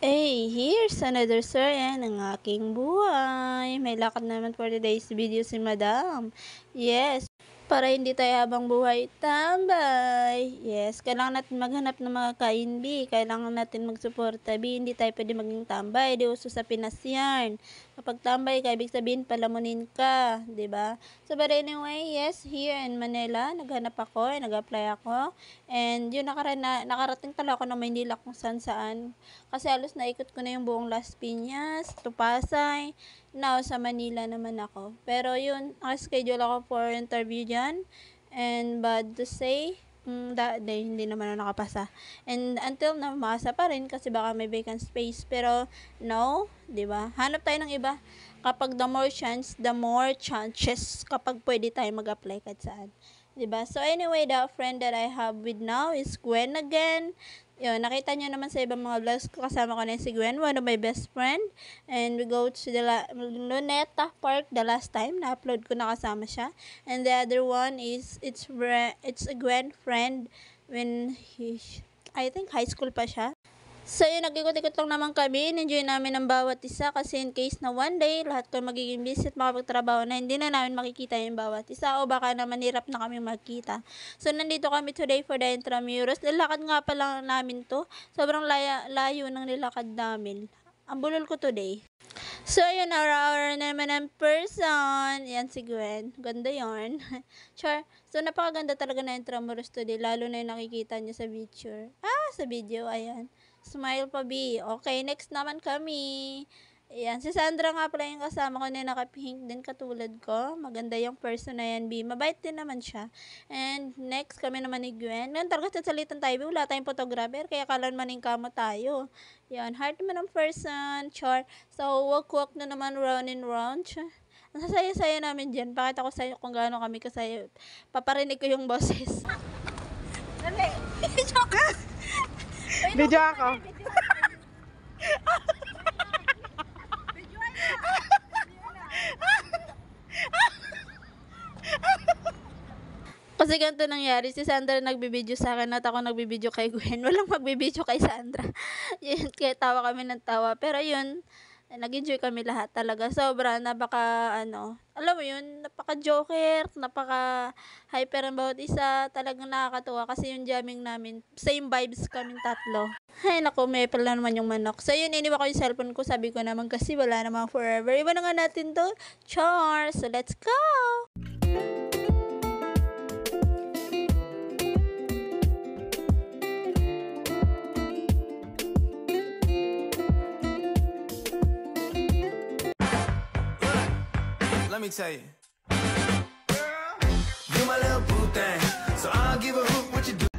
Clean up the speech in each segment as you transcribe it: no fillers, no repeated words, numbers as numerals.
Hey, here's another story ng aking buhay. May lakad naman for today's video si Madam. Yes, para hindi tayo habang buhay tambay. Yes, kailangan natin maghanap ng mga kain B. Kailangan natin magsuporta B. Hindi tayo pwede maging tambay. Di uso sa Pinas yan. Kapag tambay ka, ibig sabihin palamunin ka. Diba? So, but anyway, yes, here in Manila, naghanap ako, nag-apply ako. And yun, nakarating pala ako na Maynila kung saan. Kasi halos naikot ko na yung buong Las Piñas, to Pasay. Now, sa Manila naman ako. Pero yun, nakaschedule ako for interview dyan. And bad to say, hindi naman ako nakapasa. And until now, masa pa rin kasi baka may vacant space. Pero no, di ba? Hanap tayo ng iba. Kapag the more chances kapag pwede tayo mag-apply kahit saan. Diba? So anyway, the friend that I have with now is Gwen again. Yun, nakita nyo naman sa ibang mga vlogs ko, kasama ko na si Gwen, one of my best friend. And we go to the Luneta Park the last time, na-upload ko na kasama siya. And the other one is, it's a Gwen friend when I think high school pa siya. So yun, nag-ikot-ikot lang naman kami, enjoy namin ang bawat isa kasi in case na one day, lahat ko magiging busy at makapagtrabaho na hindi na namin makikita yung bawat isa o baka naman hirap na kami magkita. So nandito kami today for the Intramuros. Nilakad nga pa lang namin to, sobrang layo ng nilakad namin. Ang bulol ko today. So yun, hour naman ang person. Yan si Gwen. Ganda yun. Char. So napakaganda talaga na Intramuros today, lalo na yung nakikita niyo sa picture. Sa video, ayan. Smile pa, B. Okay, next naman kami. Ayan, si Sandra nga pala yung kasama ko na naka-pink din katulad ko. Maganda yung person na yan, B. Mabait din naman siya. And next kami naman ni Gwen. Ngayon talaga sasalitan tayo, B. Wala tayong photographer, kaya kalan maning kamo tayo. Yan, heart naman ang person. Char. So, walk na naman round and round. Ang sasaya-saya namin dyan. Pakita ko sa'yo kung gaano kami kasaya. Paparinig ko yung boses. Dali. Video ako. Kasi ganito nangyari, si Sandra nagbibideo sa akin at ako nagbibideo kay Gwen. Walang magbibideo kay Sandra. Yun, kaya tawa kami ng tawa. Pero yun, nag-enjoy kami lahat talaga. Sobra, alam mo yun, napaka-joker, napaka-hyper ang bawat isa. Talagang nakakatuwa kasi yung jamming namin, same vibes kaming tatlo. Ay, naku, may pala naman yung manok. So yun, iniwan ko yung cellphone ko. Sabi ko naman kasi wala namang forever. Iba na nga natin to. Char! So let's go! Let me tell you, you my little boo thing, so I'll give a hoot what you do.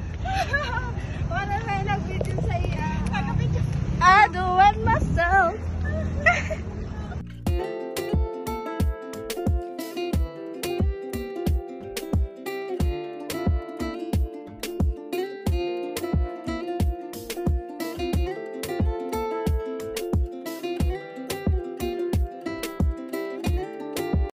Wala na nag-video sa iya. I do it myself.